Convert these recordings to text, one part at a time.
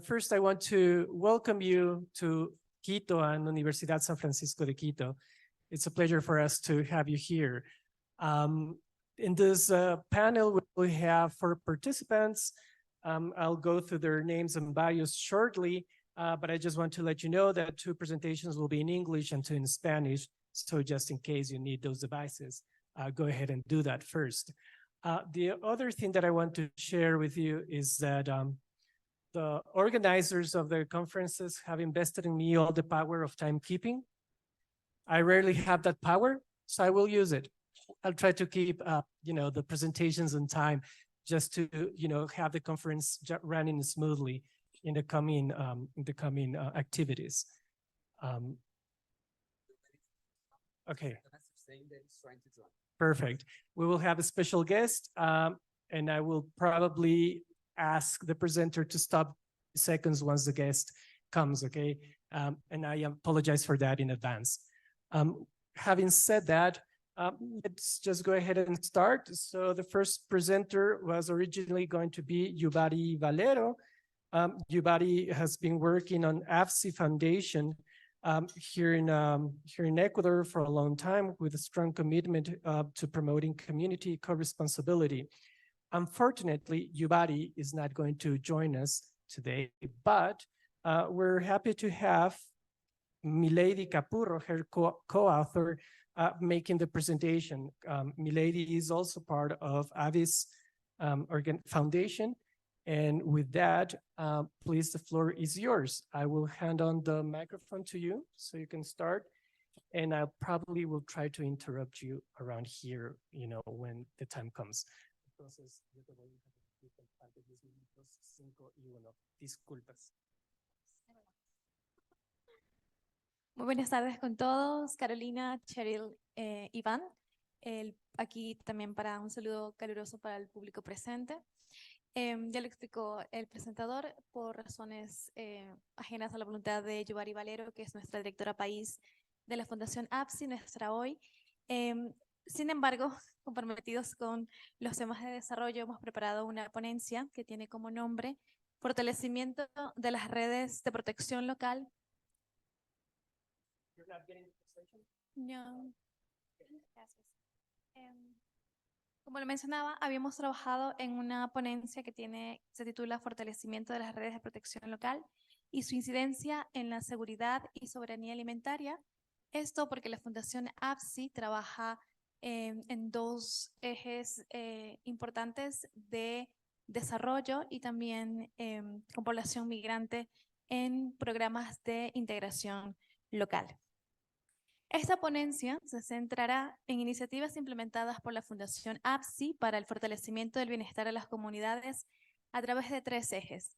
First, I want to welcome you to Quito and Universidad San Francisco de Quito. It's a pleasure for us to have you here. In this panel, we have 4 participants. I'll go through their names and bios shortly, but I just want to let you know that 2 presentations will be in English and 2 in Spanish. So just in case you need those devices, go ahead and do that first. The other thing that I want to share with you is that the organizers of the conferences have invested in me all the power of timekeeping. I rarely have that power, so I will use it. I'll try to keep the presentations on time just to have the conference running smoothly in the coming activities. Okay. Perfect. We will have a special guest, and I will probably ask the presenter to stop seconds once the guest comes, okay? And I apologize for that in advance. Having said that, let's just go ahead and start. So the first presenter was originally going to be Yubari Valero. Yubari has been working on AFSI Foundation here in Ecuador for a long time with a strong commitment to promoting community co-responsibility. Unfortunately, Yubari is not going to join us today, but we're happy to have Milady Capurro, her co-author, making the presentation. Milady is also part of Avis Foundation. And with that, please, the floor is yours. I will hand on the microphone to you so you can start. And I probably will try to interrupt you around here, when the time comes. Entonces, yo te voy a interrumpir antes de 10 minutos, 5 y 1. Disculpas. Muy buenas tardes con todos, Carolina, Cheryl, Iván. Aquí también para un saludo caluroso para el público presente. Ya lo explicó el presentador, por razones ajenas a la voluntad de Yubari Valero, que es nuestra directora país de la Fundación AFSI, nuestra hoy. Sin embargo, comprometidos con los temas de desarrollo, hemos preparado una ponencia que tiene como nombre Fortalecimiento de las redes de protección local. No. Gracias. Como lo mencionaba, habíamos trabajado en una ponencia que se titula Fortalecimiento de las redes de protección local y su incidencia en la seguridad y soberanía alimentaria. Esto porque la Fundación AFSI trabaja en 2 ejes importantes de desarrollo y también con población migrante en programas de integración local. Esta ponencia se centrará en iniciativas implementadas por la Fundación AFSI para el fortalecimiento del bienestar de las comunidades a través de 3 ejes.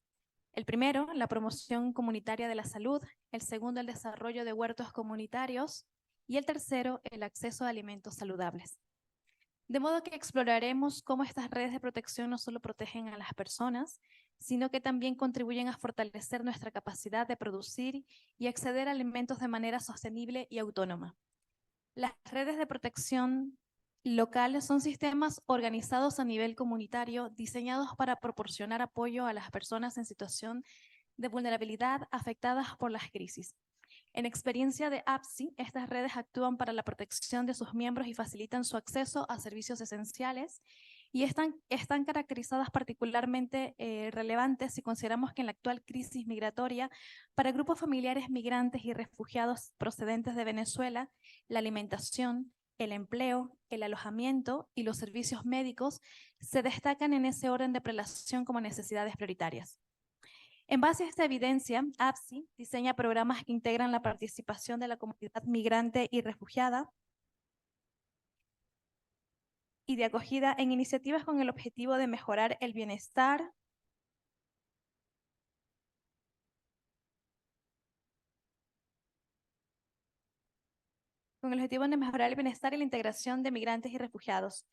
El primero, la promoción comunitaria de la salud; el segundo, el desarrollo de huertos comunitarios; y el tercero, el acceso a alimentos saludables. De modo que exploraremos cómo estas redes de protección no solo protegen a las personas, sino que también contribuyen a fortalecer nuestra capacidad de producir y acceder a alimentos de manera sostenible y autónoma. Las redes de protección locales son sistemas organizados a nivel comunitario, diseñados para proporcionar apoyo a las personas en situación de vulnerabilidad afectadas por las crisis. En experiencia de AFSI, estas redes actúan para la protección de sus miembros y facilitan su acceso a servicios esenciales, y están caracterizadas particularmente relevantes si consideramos que en la actual crisis migratoria, para grupos familiares migrantes y refugiados procedentes de Venezuela, la alimentación, el empleo, el alojamiento y los servicios médicos se destacan en ese orden de prelación como necesidades prioritarias. En base a esta evidencia, AFSI diseña programas que integran la participación de la comunidad migrante y refugiada y de acogida en iniciativas con el objetivo de mejorar el bienestar y la integración de migrantes y refugiados.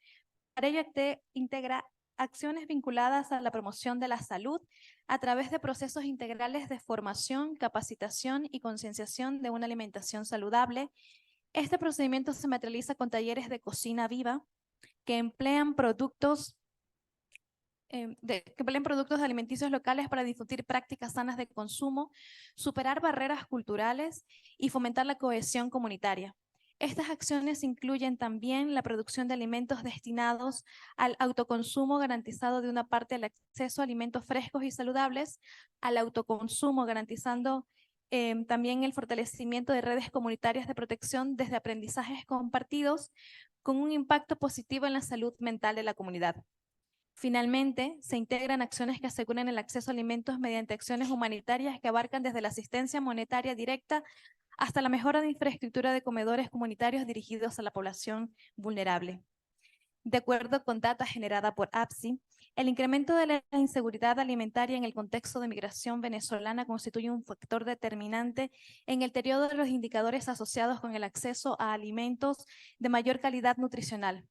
Para ello, integra acciones vinculadas a la promoción de la salud a través de procesos integrales de formación, capacitación y concienciación de una alimentación saludable. Este procedimiento se materializa con talleres de cocina viva que emplean productos que empleen productos alimenticios locales para difundir prácticas sanas de consumo, superar barreras culturales y fomentar la cohesión comunitaria. Estas acciones incluyen también la producción de alimentos destinados al autoconsumo garantizado de una parte del acceso a alimentos frescos y saludables, al autoconsumo garantizando también el fortalecimiento de redes comunitarias de protección desde aprendizajes compartidos con un impacto positivo en la salud mental de la comunidad. Finalmente, se integran acciones que aseguran el acceso a alimentos mediante acciones humanitarias que abarcan desde la asistencia monetaria directa hasta la mejora de infraestructura de comedores comunitarios dirigidos a la población vulnerable. De acuerdo con data generada por APSI, el incremento de la inseguridad alimentaria en el contexto de migración venezolana constituye un factor determinante en el deterioro de los indicadores asociados con el acceso a alimentos de mayor calidad nutricional.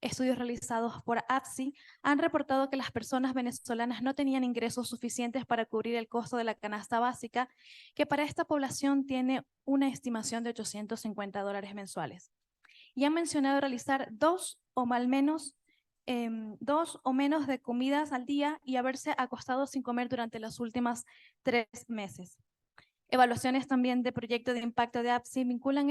Estudios realizados por APSI han reportado que las personas venezolanas no tenían ingresos suficientes para cubrir el costo de la canasta básica, que para esta población tiene una estimación de $850 mensuales. Y han mencionado realizar dos o menos de comidas al día y haberse acostado sin comer durante los últimos 3 meses. Evaluaciones también de proyecto de impacto de APSI vinculan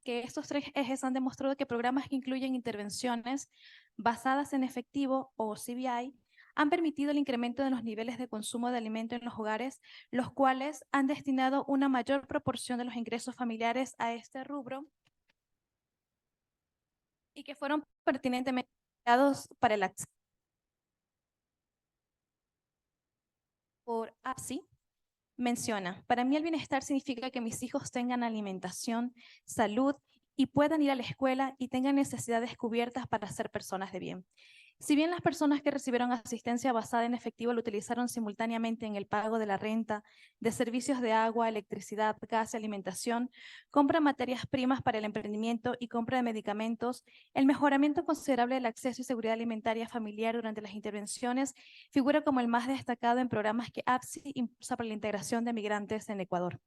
que estos tres ejes han demostrado que programas que incluyen intervenciones basadas en efectivo o CBI han permitido el incremento de los niveles de consumo de alimento en los hogares, los cuales han destinado una mayor proporción de los ingresos familiares a este rubro y que fueron pertinentemente dados para el acceso. Por APSI, menciona, para mí el bienestar significa que mis hijos tengan alimentación, salud y puedan ir a la escuela y tengan necesidades cubiertas para ser personas de bien. Si bien las personas que recibieron asistencia basada en efectivo lo utilizaron simultáneamente en el pago de la renta, de servicios de agua, electricidad, gas y alimentación, compra de materias primas para el emprendimiento y compra de medicamentos, el mejoramiento considerable del acceso y seguridad alimentaria familiar durante las intervenciones figura como el más destacado en programas que APSI impulsa para la integración de migrantes en Ecuador.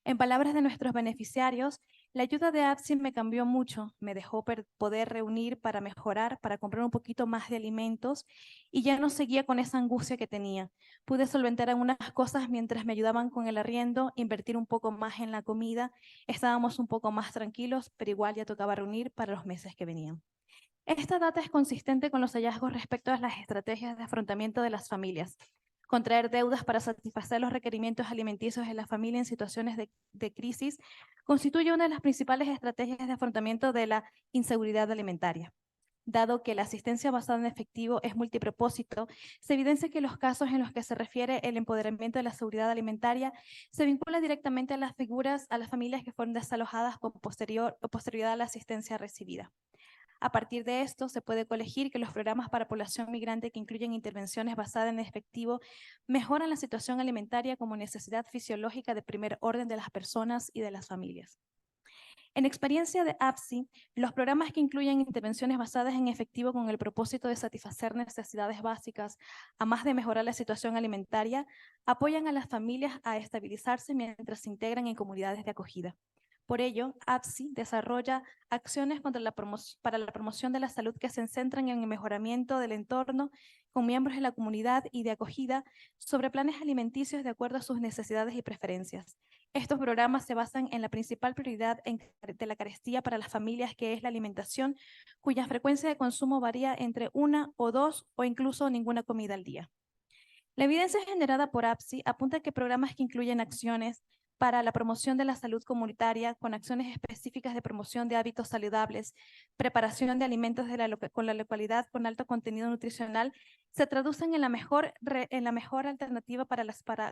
En palabras de nuestros beneficiarios, la ayuda de APSI me cambió mucho, me dejó poder reunir para mejorar, para comprar un poquito más de alimentos y ya no seguía con esa angustia que tenía. Pude solventar algunas cosas mientras me ayudaban con el arriendo, invertir un poco más en la comida, estábamos un poco más tranquilos, pero igual ya tocaba reunir para los meses que venían. Esta data es consistente con los hallazgos respecto a las estrategias de afrontamiento de las familias. Contraer deudas para satisfacer los requerimientos alimenticios de la familia en situaciones de crisis constituye una de las principales estrategias de afrontamiento de la inseguridad alimentaria. Dado que la asistencia basada en efectivo es multipropósito, se evidencia que los casos en los que se refiere el empoderamiento de la seguridad alimentaria se vincula directamente a las familias que fueron desalojadas con posterioridad a la asistencia recibida. A partir de esto, se puede colegir que los programas para población migrante que incluyen intervenciones basadas en efectivo mejoran la situación alimentaria como necesidad fisiológica de primer orden de las personas y de las familias. En experiencia de APSI, los programas que incluyen intervenciones basadas en efectivo con el propósito de satisfacer necesidades básicas, a más de mejorar la situación alimentaria, apoyan a las familias a estabilizarse mientras se integran en comunidades de acogida. Por ello, APSI desarrolla acciones para la promoción de la salud que se centran en el mejoramiento del entorno con miembros de la comunidad y de acogida sobre planes alimenticios de acuerdo a sus necesidades y preferencias. Estos programas se basan en la principal prioridad de la carestía para las familias, que es la alimentación, cuya frecuencia de consumo varía entre 1 o 2 o incluso ninguna comida al día. La evidencia generada por APSI apunta que programas que incluyen acciones para la promoción de la salud comunitaria, con acciones específicas de promoción de hábitos saludables, preparación de alimentos con la localidad con alto contenido nutricional, se traducen en la mejor alternativa para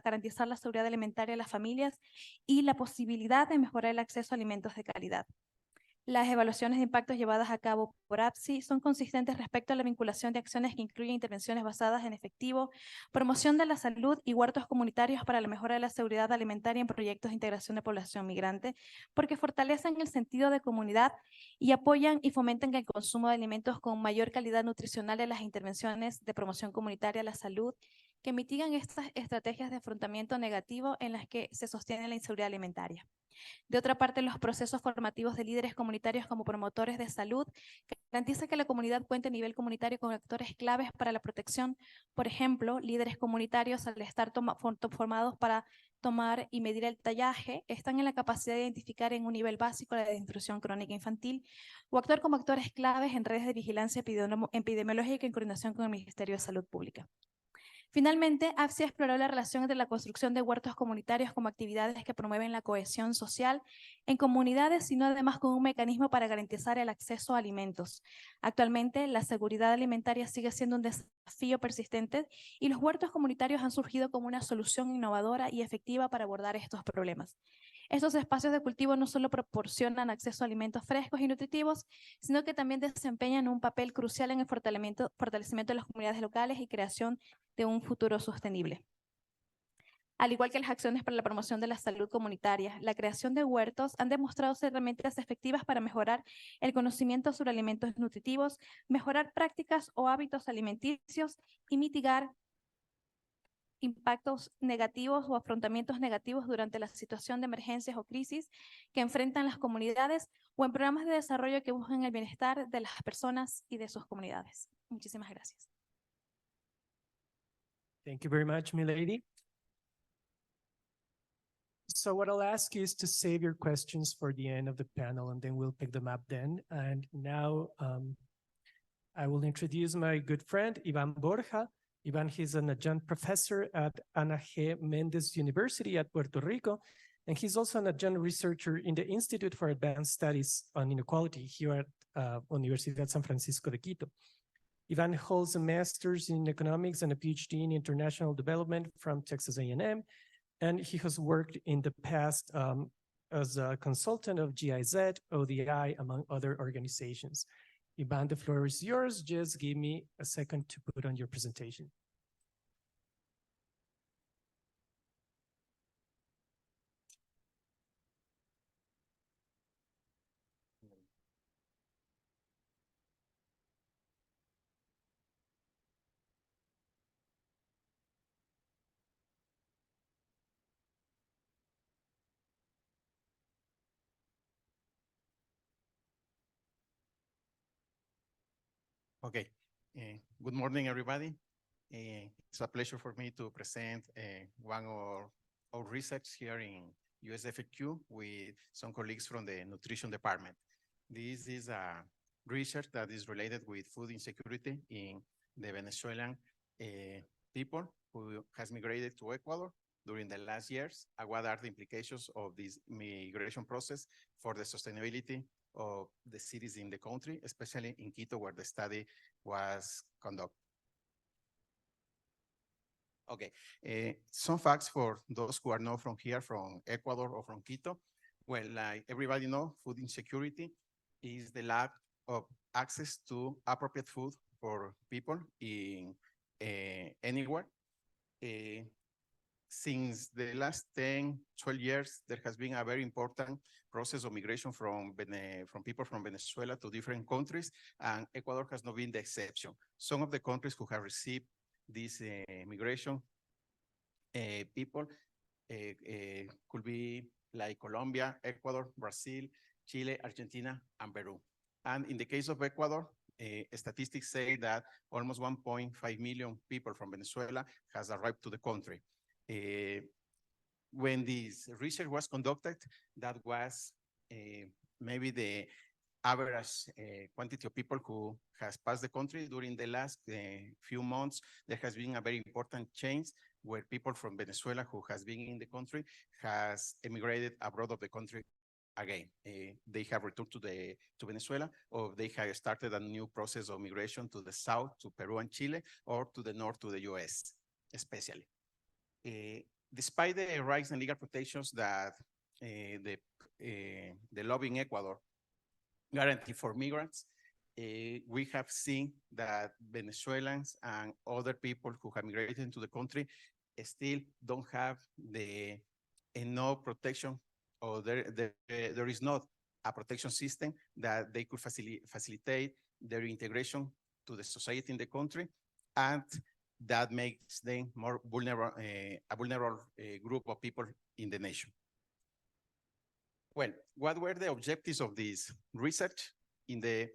garantizar la seguridad alimentaria de las familias y la posibilidad de mejorar el acceso a alimentos de calidad. Las evaluaciones de impactos llevadas a cabo por APSI son consistentes respecto a la vinculación de acciones que incluyen intervenciones basadas en efectivo, promoción de la salud y huertos comunitarios para la mejora de la seguridad alimentaria en proyectos de integración de población migrante, porque fortalecen el sentido de comunidad y apoyan y fomentan el consumo de alimentos con mayor calidad nutricional en las intervenciones de promoción comunitaria a la salud que mitigan estas estrategias de afrontamiento negativo en las que se sostiene la inseguridad alimentaria. De otra parte, los procesos formativos de líderes comunitarios como promotores de salud garantiza que la comunidad cuente a nivel comunitario con actores claves para la protección. Por ejemplo, líderes comunitarios al estar formados para tomar y medir el tallaje, están en la capacidad de identificar en un nivel básico la desnutrición crónica infantil o actuar como actores claves en redes de vigilancia epidemiológica en coordinación con el Ministerio de Salud Pública. Finalmente, AFSI exploró la relación entre la construcción de huertos comunitarios como actividades que promueven la cohesión social en comunidades, sino además con un mecanismo para garantizar el acceso a alimentos. Actualmente, la seguridad alimentaria sigue siendo un desafío persistente y los huertos comunitarios han surgido como una solución innovadora y efectiva para abordar estos problemas. Estos espacios de cultivo no solo proporcionan acceso a alimentos frescos y nutritivos, sino que también desempeñan un papel crucial en el fortalecimiento de las comunidades locales y creación de un futuro sostenible. Al igual que las acciones para la promoción de la salud comunitaria, la creación de huertos han demostrado ser herramientas efectivas para mejorar el conocimiento sobre alimentos nutritivos, mejorar prácticas o hábitos alimenticios y mitigar impactos negativos o afrontamientos negativos durante la situación de emergencias o crisis que enfrentan las comunidades o en programas de desarrollo que buscan el bienestar de las personas y de sus comunidades. Muchísimas gracias. Thank you very much, milady. So what I'll ask you is to save your questions for the end of the panel, and then we'll pick them up then. And now I will introduce my good friend, Ivan Borja. Ivan, he's an adjunct professor at Ana G. Mendez University at Puerto Rico, and he's also an adjunct researcher in the Institute for Advanced Studies on Inequality here at Universidad San Francisco de Quito. Ivan holds a master's in economics and a PhD in international development from Texas A&M, and he has worked in the past as a consultant of GIZ, ODI, among other organizations. Ivan, the floor is yours. Just give me a second to put on your presentation. Okay, good morning, everybody. It's a pleasure for me to present one of our research here in USFQ with some colleagues from the nutrition department. This is a research that is related with food insecurity in the Venezuelan people who has migrated to Ecuador during the last years, and what are the implications of this migration process for the sustainability of the cities in the country, especially in Quito, where the study was conducted. Okay, some facts for those who are not from here, from Ecuador or from Quito. Well, like everybody knows, food insecurity is the lack of access to appropriate food for people in anywhere. Since the last 10, 12 years, there has been a very important process of migration from people from Venezuela to different countries, and Ecuador has not been the exception. Some of the countries who have received this migration people could be like Colombia, Ecuador, Brazil, Chile, Argentina, and Peru. And in the case of Ecuador, statistics say that almost 1.5 million people from Venezuela has arrived to the country. When this research was conducted, that was maybe the average quantity of people who has passed the country. During the last few months, there has been a very important change where people from Venezuela who has been in the country has emigrated abroad of the country again. They have returned to Venezuela, or they have started a new process of migration to the south, to Peru and Chile, or to the north, to the US, especially. Despite the rights and legal protections that the law in Ecuador guarantee for migrants, we have seen that Venezuelans and other people who have migrated into the country still don't have the enough protection, or there is not a protection system that they could facilitate their integration to the society in the country. And that makes them more vulnerable, a vulnerable group of people in the nation. Well, what were the objectives of this research? In the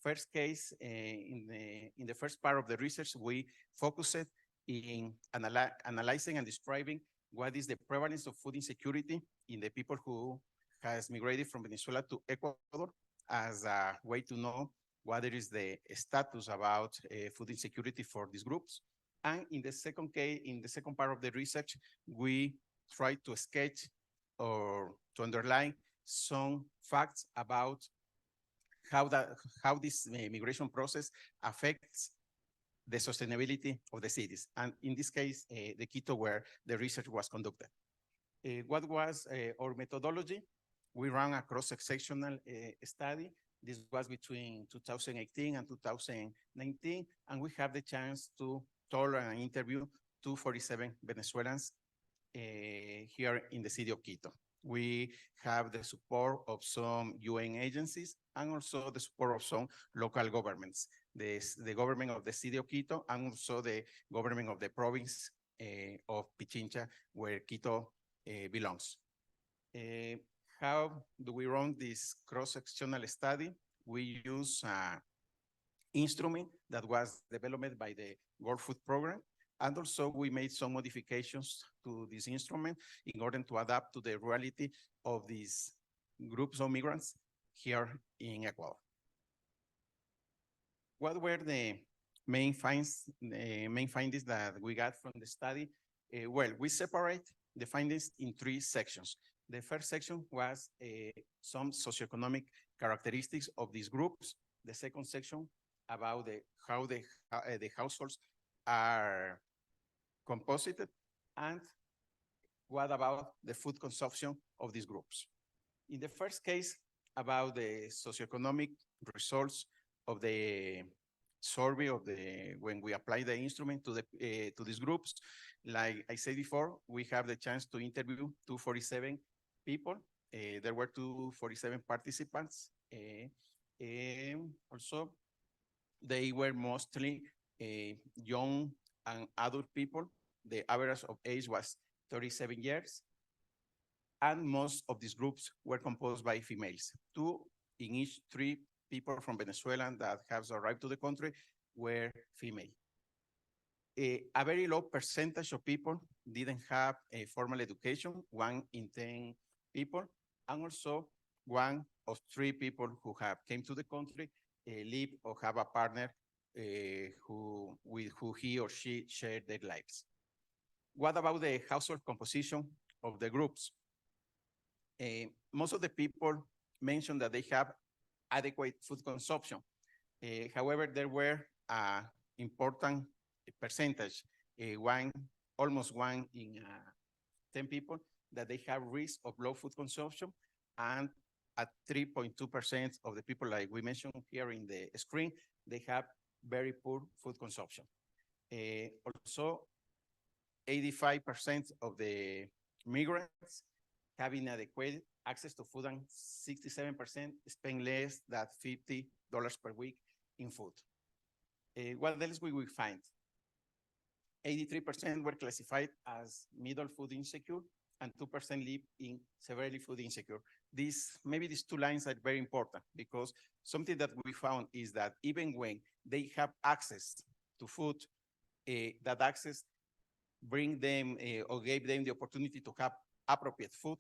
first case, in the first part of the research, we focused in analyzing and describing what is the prevalence of food insecurity in the people who has migrated from Venezuela to Ecuador, as a way to know what is the status about food insecurity for these groups. And in the second case, in the second part of the research, we try to sketch or to underline some facts about how this migration process affects the sustainability of the cities. And in this case, the Quito, where the research was conducted. What was our methodology? We ran a cross-sectional study. This was between 2018 and 2019, and we have the chance to talk and interview 247 Venezuelans here in the city of Quito. We have the support of some UN agencies and also the support of some local governments, the government of the city of Quito and also the government of the province of Pichincha, where Quito belongs. How do we run this cross-sectional study? We use an instrument that was developed by the World Food Program. And also we made some modifications to this instrument in order to adapt to the reality of these groups of migrants here in Ecuador. What were the main findings that we got from the study? Well, we separate the findings in three sections. The first section was some socioeconomic characteristics of these groups. The second section about how the households are composited, and what about the food consumption of these groups. In the first case, about the socioeconomic results of the survey of when we apply the instrument to these groups, like I said before, we have the chance to interview 247 people. There were 247 participants. Also, they were mostly young and adult people. The average of age was 37 years. And most of these groups were composed by females. 2 in each 3 people from Venezuela that have arrived to the country were female. A very low percentage of people didn't have a formal education, 1 in 10 people, and also 1 of 3 people who came to the country live or have a partner with who he or she shared their lives. What about the household composition of the groups? Most of the people mentioned that they have adequate food consumption. However, there were an important percentage, almost 1 in 10 people, that they have risk of low food consumption, and at 3.2% of the people, like we mentioned here in the screen, they have very poor food consumption. Also, 85% of the migrants have inadequate access to food, and 67% spend less than $50 per week in food. What else we will find? 83% were classified as middle food insecure, and 2% live in severely food insecure. Maybe these 2 lines are very important, because something that we found is that even when they have access to food, that access bring them or gave them the opportunity to have appropriate food.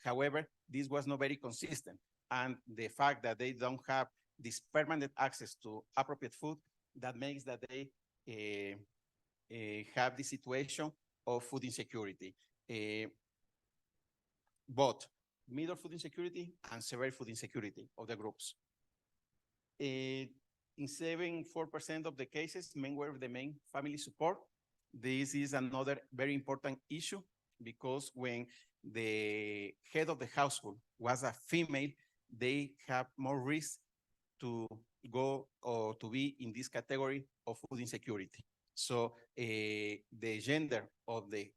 However, this was not very consistent. And the fact that they don't have this permanent access to appropriate food, that makes that they have the situation of food insecurity. Both middle food insecurity and severe food insecurity of the groups. In 74% of the cases, men were the main family support. This is another very important issue, because when the head of the household was a female, they have more risk to go or to be in this category of food insecurity. So the gender of the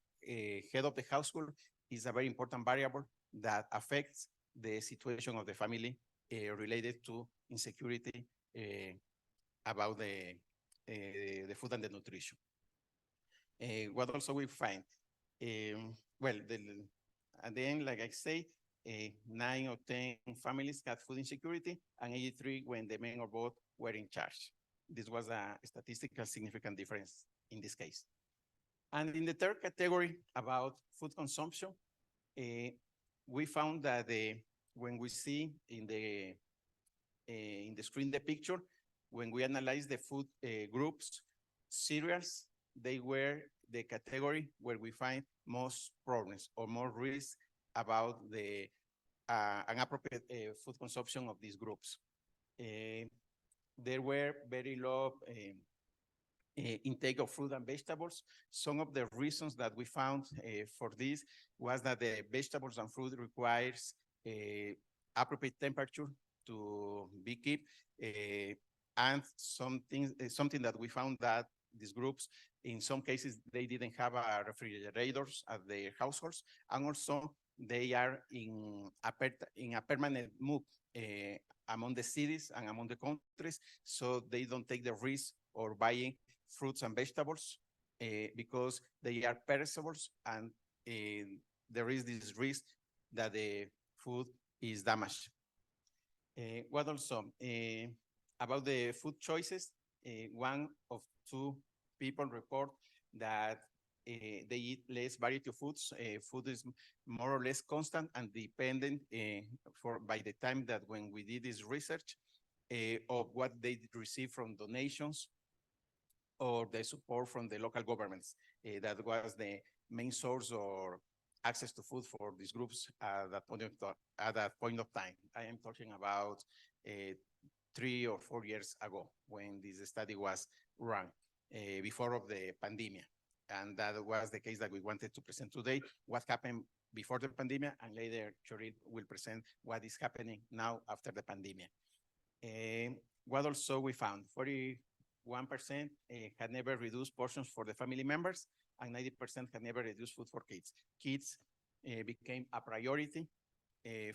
head of the household is a very important variable that affects the situation of the family related to insecurity about the food and the nutrition. What also we find, well, at the end, like I say, 9 or 10 families had food insecurity, and 83 when the men or both were in charge. This was a statistical significant difference in this case. And in the third category about food consumption, we found that when we see in the screen the picture, when we analyze the food groups, cereals, they were the category where we find most problems or more risk about the inappropriate food consumption of these groups. There were very low intake of fruit and vegetables. Some of the reasons that we found for this was that the vegetables and fruit requires appropriate temperature to be kept, and something that we found that these groups, in some cases, they didn't have refrigerators at their households, and also they are in a permanent move among the cities and among the countries, so they don't take the risk or buying fruits and vegetables because they are perishables, and there is this risk that the food is damaged. What also about the food choices? One of 2 people report that they eat less variety of foods. Food is more or less constant and dependent by the time that when we did this research of what they receive from donations or the support from the local governments. That was the main source or access to food for these groups at that point of time. I am talking about 3 or 4 years ago when this study was run before of the pandemic. And that was the case that we wanted to present today, what happened before the pandemic, and later Chorit will present what is happening now after the pandemic. What also we found, 41% had never reduced portions for the family members, and 90% had never reduced food for kids. Kids became a priority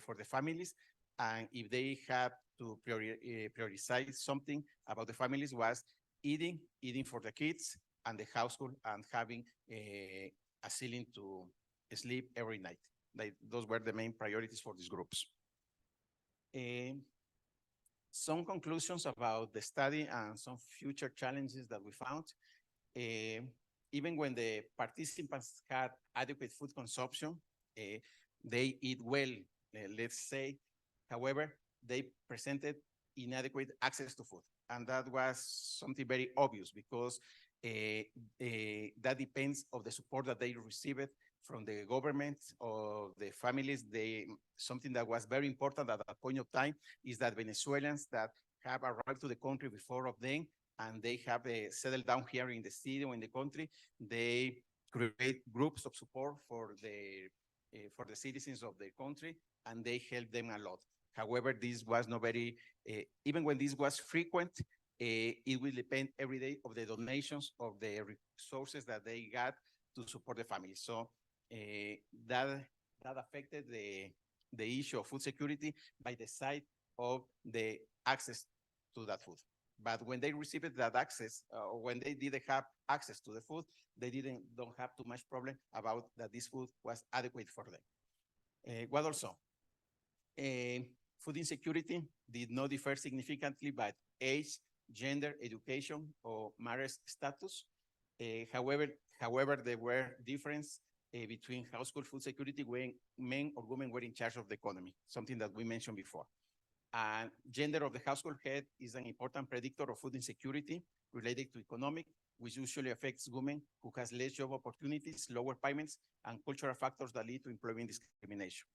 for the families, and if they had to prioritize something about the families was eating for the kids and the household, and having a ceiling to sleep every night. Those were the main priorities for these groups. Some conclusions about the study and some future challenges that we found. Even when the participants had adequate food consumption, they eat well, let's say. However, they presented inadequate access to food. And that was something very obvious because that depends on the support that they received from the government or the families. Something that was very important at that point of time is that Venezuelans that have arrived to the country before of them and they have settled down here in the city or in the country, they create groups of support for the citizens of the country, and they help them a lot. However, this was not very, even when this was frequent, it will depend every day of the donations of the resources that they got to support the family. So that affected the issue of food security by the side of the access to that food. But when they received that access, or when they didn't have access to the food, they don't have too much problem about that this food was adequate for them. What also? Food insecurity did not differ significantly by age, gender, education, or marriage status. However, there were differences between household food security when men or women were in charge of the economy, something that we mentioned before. And gender of the household head is an important predictor of food insecurity related to economic, which usually affects women who has less job opportunities, lower payments, and cultural factors that lead to employment discrimination.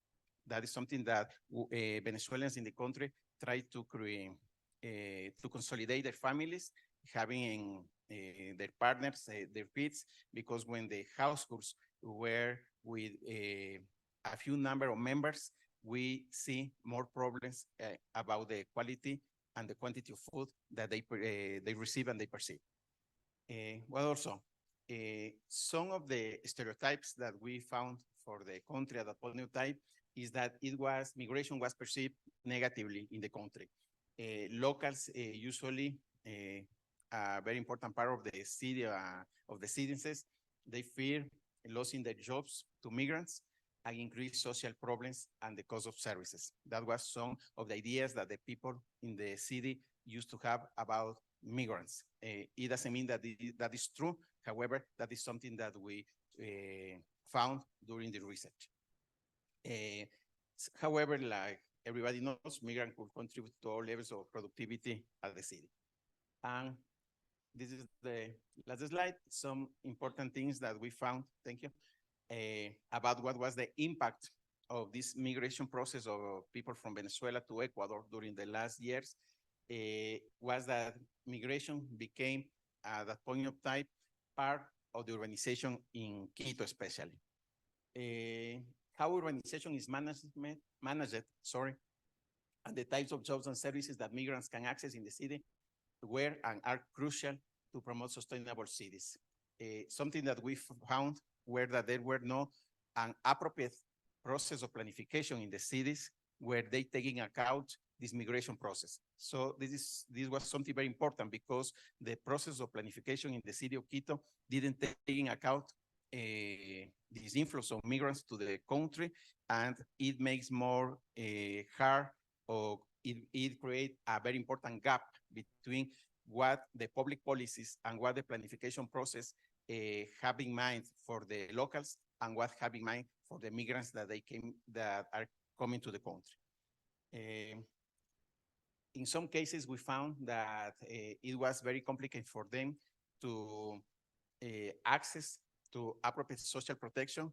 That is something that Venezuelans in the country try to create, to consolidate their families, having their partners, their kids, because when the households were with a few number of members, we see more problems about the quality and the quantity of food that they receive and they perceive. Well, also, some of the stereotypes that we found for the country at that point of time is that migration was perceived negatively in the country. Locals usually a very important part of the city of the citizens They fear losing their jobs to migrants and increase social problems and the cost of services. That was some of the ideas that the people in the city used to have about migrants. It doesn't mean that that is true. However, that is something that we found during the research. However, like everybody knows, migrants could contribute to all levels of productivity at the city. And this is the last slide, some important things that we found, thank you, about what was the impact of this migration process of people from Venezuela to Ecuador during the last years, was that migration became, at that point of time, part of the urbanization in Quito especially. How urbanization is managed, and the types of jobs and services that migrants can access in the city were and are crucial to promote sustainable cities. Something that we found were that there were no an appropriate process of planification in the cities where they taking account this migration process. So this was something very important because the process of planification in the city of Quito didn't take in account this influx of migrants to the country, and it makes more hard, or it creates a very important gap between what the public policies and what the planification process have in mind for the locals and what have in mind for the migrants that are coming to the country. In some cases, we found that it was very complicated for them to access to appropriate social protection,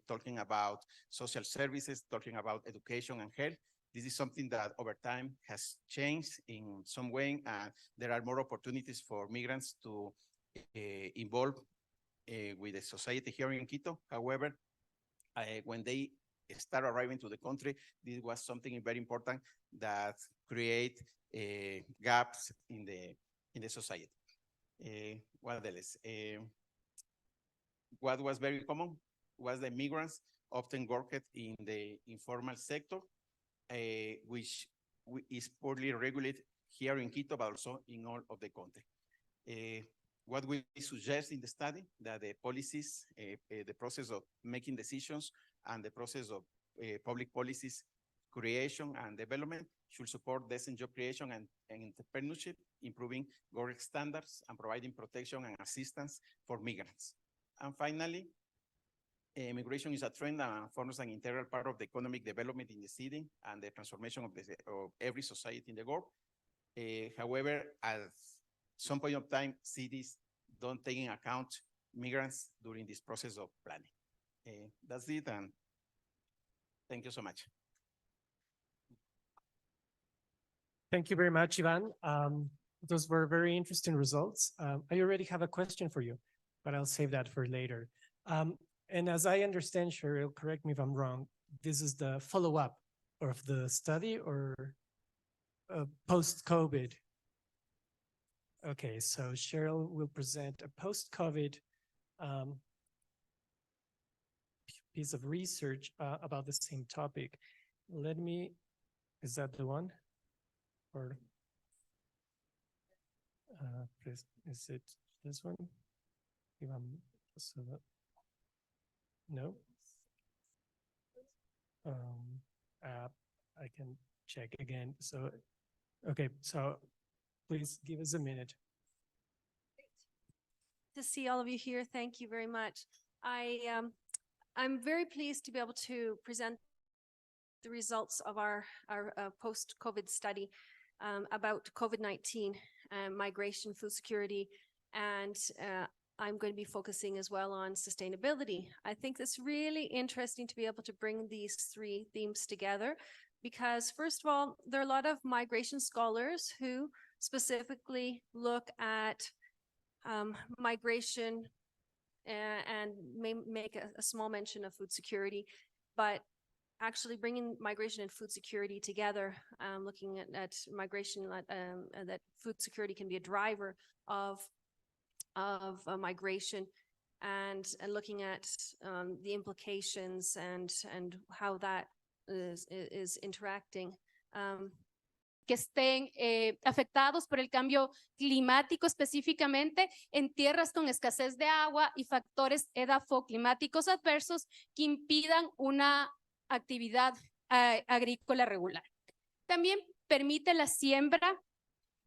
talking about social services, talking about education and health. This is something that over time has changed in some way, and there are more opportunities for migrants to involve with the society here in Quito. However, when they start arriving to the country, this was something very important that create gaps in the society. What else? What was very common was the migrants often worked in the informal sector, which is poorly regulated here in Quito, but also in all of the country. What we suggest in the study, that the policies, the process of making decisions and the process of public policies creation and development should support decent job creation and entrepreneurship, improving work standards and providing protection and assistance for migrants. And finally, migration is a trend and forms an integral part of the economic development in the city and the transformation of every society in the world. However, at some point of time, cities don't take into account migrants during this process of planning. That's it, and thank you so much. Thank you very much, Ivan. Those were very interesting results. I already have a question for you, but I'll save that for later. And as I understand, Cheryl, correct me if I'm wrong, this is the follow-up of the study or post-COVID? Okay, so Cheryl will present a post-COVID piece of research about the same topic. Is that the one? Or please, is it this one? No? I can check again. So, okay, so please give us a minute. To see all of you here, thank you very much. I'm very pleased to be able to present the results of our post-COVID study about COVID-19, migration, food security, and I'm going to be focusing as well on sustainability. I think it's really interesting to be able to bring these three themes together because, first of all, there are a lot of migration scholars who specifically look at migration and may make a small mention of food security, but actually bringing migration and food security together, looking at migration, that food security can be a driver of migration, and looking at the implications and how that is interacting. que estén afectados por el cambio climático, específicamente en tierras con escasez de agua y factores edafoclimáticos adversos que impidan una actividad agrícola regular. También permite la siembra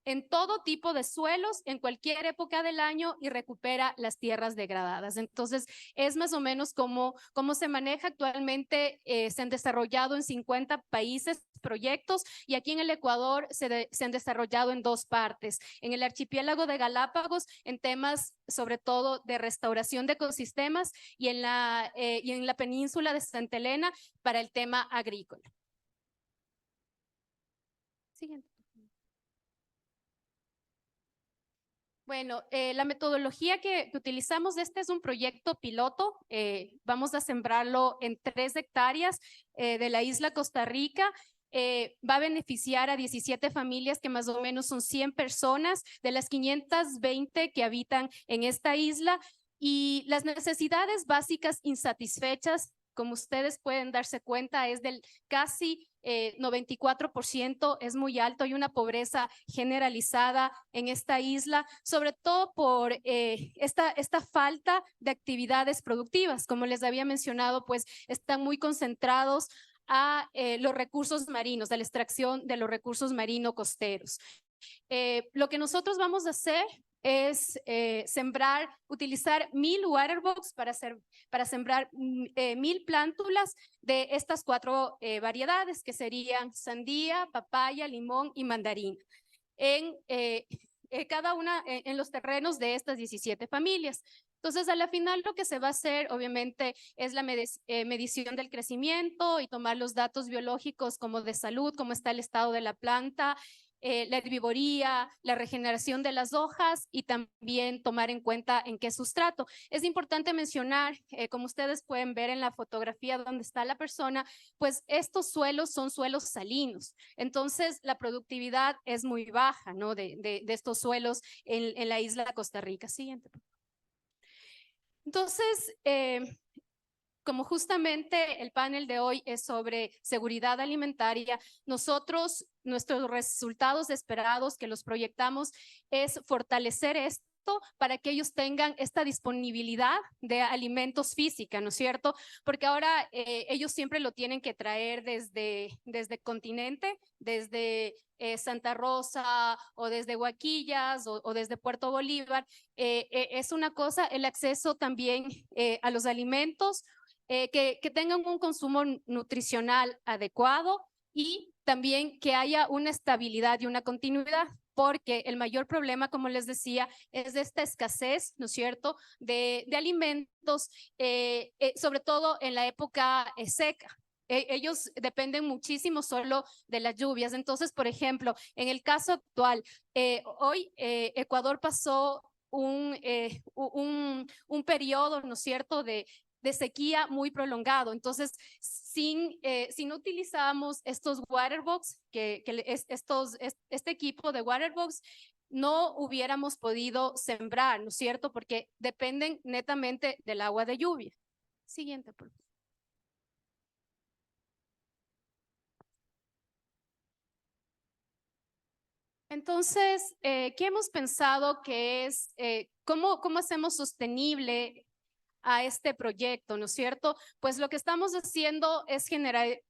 en todo tipo de suelos, en cualquier época del año, y recupera las tierras degradadas. Entonces, es más o menos cómo se maneja actualmente. Se han desarrollado en 50 países proyectos, y aquí en el Ecuador se han desarrollado en 2 partes. En el archipiélago de Galápagos, en temas sobre todo de restauración de ecosistemas, y en la península de Santa Elena para el tema agrícola. Siguiente. Bueno, la metodología que utilizamos, este es un proyecto piloto. Vamos a sembrarlo en 3 hectáreas de la isla Costa Rica. Va a beneficiar a 17 familias, que más o menos son 100 personas de las 520 que habitan en esta isla. Y las necesidades básicas insatisfechas, como ustedes pueden darse cuenta, es del casi 94%, es muy alto. Hay una pobreza generalizada en esta isla, sobre todo por esta falta de actividades productivas. Como les había mencionado, pues están muy concentrados a los recursos marinos, a la extracción de los recursos marino costeros. Lo que nosotros vamos a hacer es utilizar 1000 waterbox para sembrar 1000 plántulas de estas 4 variedades, que serían sandía, papaya, limón y mandarina, cada una en los terrenos de estas 17 familias. Entonces, a la final, lo que se va a hacer, obviamente, es la medición del crecimiento y tomar los datos biológicos como de salud, cómo está el estado de la planta, la herbivoría, la regeneración de las hojas, y también tomar en cuenta en qué sustrato. Es importante mencionar, como ustedes pueden ver en la fotografía donde está la persona, pues estos suelos son suelos salinos. Entonces, la productividad es muy baja, ¿no? de estos suelos en la isla de Costa Rica. Siguiente. Entonces, como justamente el panel de hoy es sobre seguridad alimentaria, nuestros resultados esperados, que los proyectamos, es fortalecer esto para que ellos tengan esta disponibilidad de alimentos física, ¿no es cierto? Porque ahora ellos siempre lo tienen que traer desde continente, desde Santa Rosa o desde Huaquillas o desde Puerto Bolívar. Es una cosa, el acceso también a los alimentos, que tengan un consumo nutricional adecuado, y también que haya una estabilidad y una continuidad, porque el mayor problema, como les decía, es de esta escasez, ¿no es cierto?, de alimentos, sobre todo en la época seca. Ellos dependen muchísimo solo de las lluvias. Entonces, por ejemplo, en el caso actual, hoy Ecuador pasó un periodo, ¿no es cierto?, de sequía muy prolongado. Entonces, si no utilizamos estos waterbox, este equipo de waterbox, no hubiéramos podido sembrar, ¿no es cierto?, porque dependen netamente del agua de lluvia. Siguiente, por favor. Entonces, ¿qué hemos pensado que es, cómo hacemos sostenible a este proyecto, ¿no es cierto? Pues lo que estamos haciendo es generar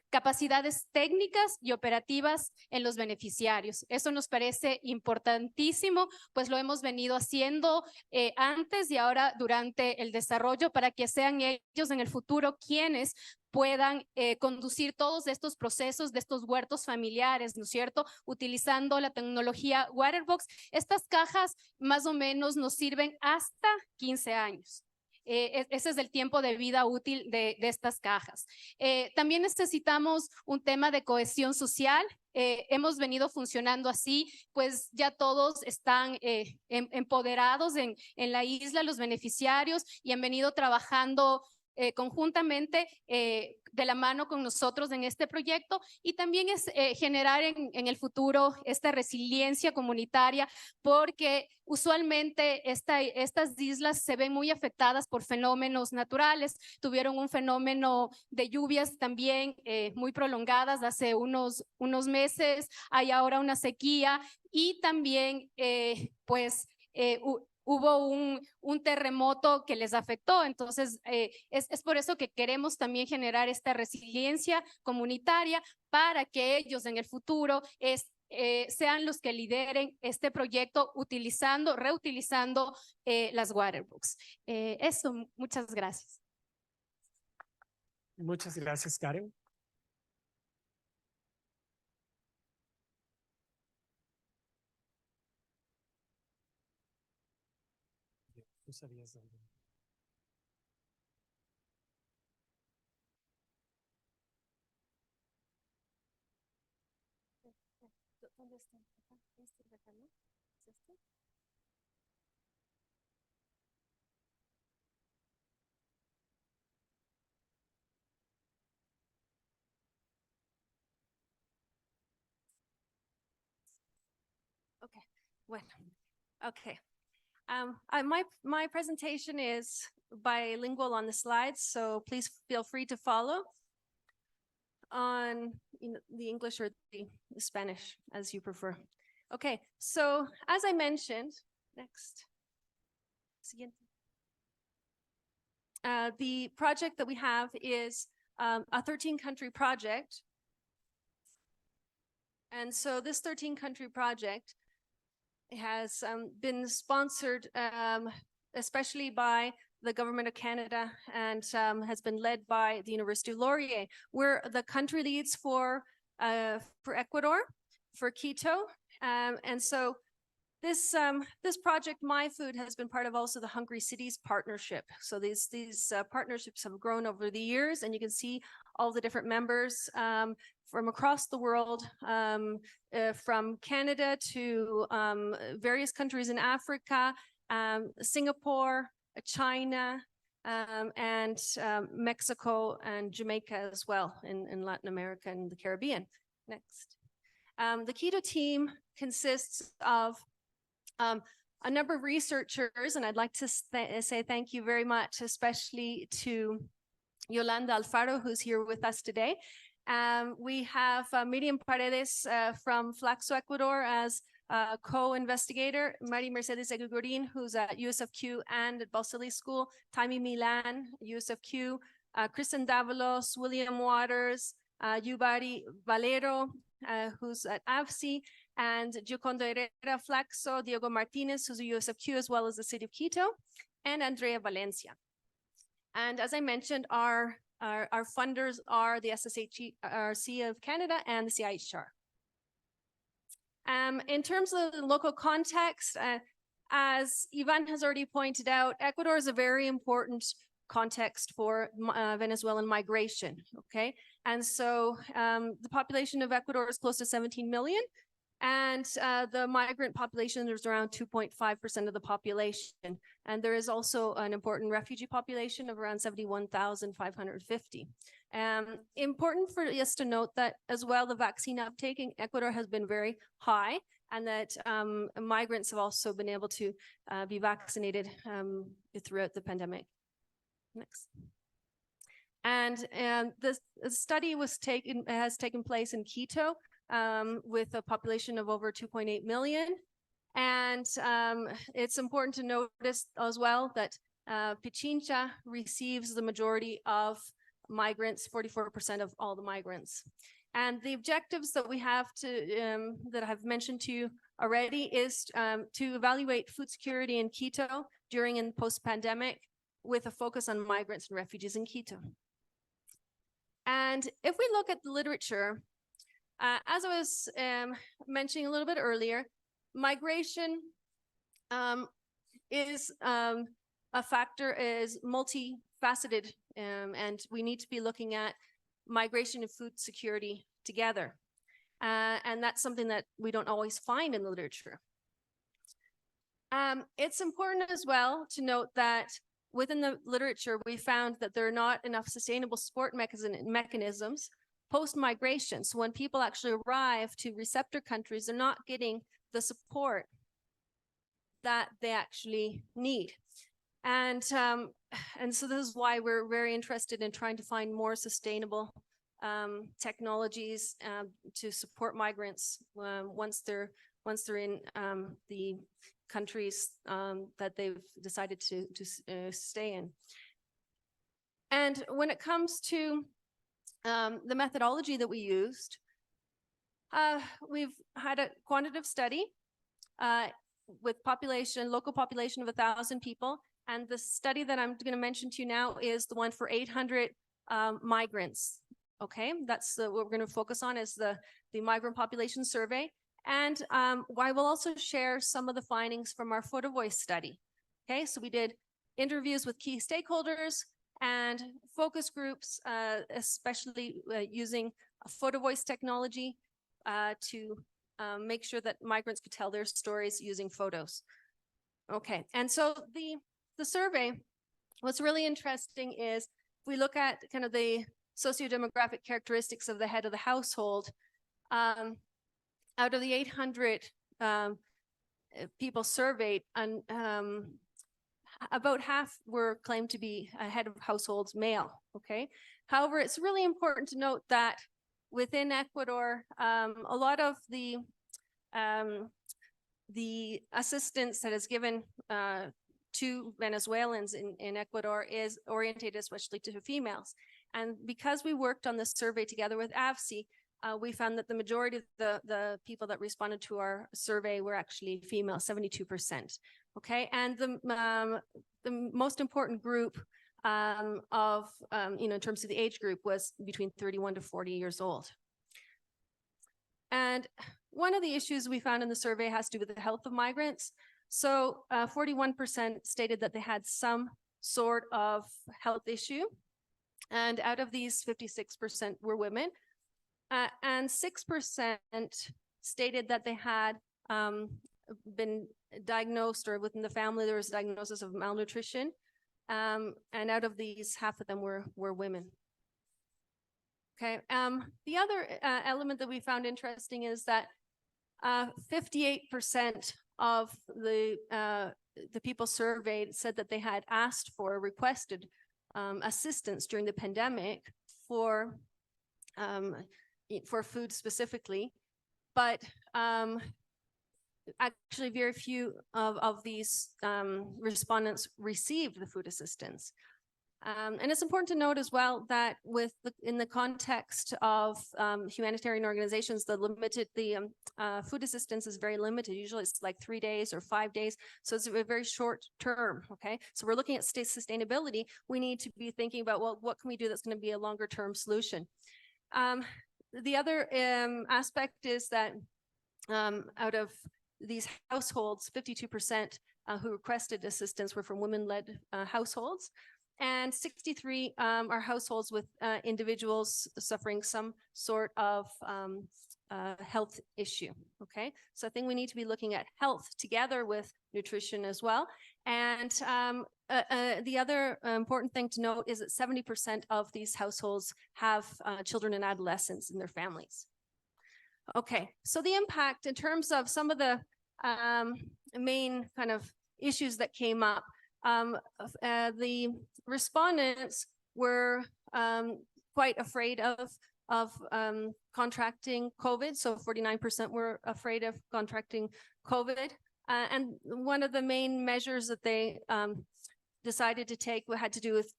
capacidades técnicas y operativas en los beneficiarios. Eso nos parece importantísimo, pues lo hemos venido haciendo antes y ahora durante el desarrollo, para que sean ellos en el futuro quienes puedan conducir todos estos procesos de estos huertos familiares, ¿no es cierto?, utilizando la tecnología Waterbox. Estas cajas más o menos nos sirven hasta 15 años. Ese es el tiempo de vida útil de estas cajas. También necesitamos un tema de cohesión social. Hemos venido funcionando así, pues ya todos están empoderados en la isla, los beneficiarios, y han venido trabajando conjuntamente de la mano con nosotros en este proyecto, y también es generar en el futuro esta resiliencia comunitaria, porque usualmente estas islas se ven muy afectadas por fenómenos naturales. Tuvieron un fenómeno de lluvias también muy prolongadas hace unos meses, hay ahora una sequía, y también hubo un terremoto que les afectó. Entonces, es por eso que queremos también generar esta resiliencia comunitaria para que ellos en el futuro sean los que lideren este proyecto reutilizando las waterbooks. Eso, muchas gracias. Muchas gracias, Karen. ¿Tú sabías dónde? ¿Dónde está? ¿Este de acá, no? ¿Es este? Okay, bueno, okay. My presentation is bilingual on the slides, so please feel free to follow on the English or the Spanish, as you prefer. Okay, so as I mentioned, next. Siguiente. The project that we have is a 13-country project. And so this 13-country project has been sponsored especially by the Government of Canada, and has been led by the University of Laurier. We're the country leads for Ecuador, for Quito. And so this project, My Food, has been part of also the Hungry Cities Partnership. So these partnerships have grown over the years, and you can see all the different members from across the world, from Canada to various countries in Africa, Singapore, China, and Mexico and Jamaica as well in Latin America and the Caribbean. Next. The Quito team consists of a number of researchers, and I'd like to say thank you very much, especially to Yolanda Alfaro, who's here with us today. We have Miriam Paredes from Flaxo, Ecuador, as co-investigator, Mari Mercedes Eguigurin, who's at USFQ and at Balsillie School, Taimi Milan, USFQ, Kristen Davalos, William Waters, Yubari Valero, who's at AFSI, and Giocondo Herrera Flaxo, Diego Martinez, who's a USFQ, as well as the City of Quito, and Andrea Valencia. And as I mentioned, our funders are the SSHRC of Canada and the CIHR. In terms of the local context, as Ivan has already pointed out, Ecuador is a very important context for Venezuelan migration, okay? And so the population of Ecuador is close to 17 million, and the migrant population is around 2.5% of the population. And there is also an important refugee population of around 71,550. Important for us to note that as well, the vaccine uptake in Ecuador has been very high, and that migrants have also been able to be vaccinated throughout the pandemic. Next. And the study has taken place in Quito with a population of over 2.8 million. And it's important to notice as well that Pichincha receives the majority of migrants, 44% of all the migrants. And the objectives that we have to, that I've mentioned to you already, is to evaluate food security in Quito during and post-pandemic, with a focus on migrants and refugees in Quito. And if we look at the literature, as I was mentioning a little bit earlier, migration is a factor, is multifaceted, and we need to be looking at migration and food security together. And that's something that we don't always find in the literature. It's important as well to note that within the literature, we found that there are not enough sustainable support mechanisms post-migration. So when people actually arrive to receptor countries, they're not getting the support that they actually need. And so this is why we're very interested in trying to find more sustainable technologies to support migrants once they're in the countries that they've decided to stay in. And when it comes to the methodology that we used, we've had a quantitative study with local population of 1,000 people. And the study that I'm going to mention to you now is the one for 800 migrants. Okay, that's what we're going to focus on, is the migrant population survey. And I will also share some of the findings from our Photo Voice study. Okay, so we did interviews with key stakeholders and focus groups, especially using a Photo Voice technology to make sure that migrants could tell their stories using photos. Okay, and so the survey, what's really interesting is if we look at kind of the socio-demographic characteristics of the head of the household, out of the 800 people surveyed, and about half were claimed to be a head of households male, okay? However, it's really important to note that within Ecuador, a lot of the assistance that is given to Venezuelans in Ecuador is oriented especially to females. And because we worked on this survey together with AVSI, we found that the majority of the people that responded to our survey were actually female, 72%. Okay, and the most important group in terms of the age group was between 31 to 40 years old. And one of the issues we found in the survey has to do with the health of migrants. So 41% stated that they had some sort of health issue. And out of these, 56% were women. And 6% stated that they had been diagnosed, or within the family there was a diagnosis of malnutrition. And out of these, half of them were women. Okay. The other element that we found interesting is that 58% of the people surveyed said that they had asked for, requested assistance during the pandemic for food specifically, but actually very few of these respondents received the food assistance. And it's important to note as well that in the context of humanitarian organizations, the food assistance is very limited. Usually it's like 3 days or 5 days. So it's a very short term, okay? So we're looking at state sustainability. We need to be thinking about, well, what can we do that's gonna be a longer term solution? The other aspect is that out of these households, 52% who requested assistance were from women-led households. And 63 are households with individuals suffering some sort of health issue, okay? So I think we need to be looking at health together with nutrition as well. And the other important thing to note is that 70% of these households have children and adolescents in their families. Okay, so the impact in terms of some of the main kind of issues that came up, the respondents were quite afraid of contracting COVID. So 49% were afraid of contracting COVID. And one of the main measures that they decided to take had to do with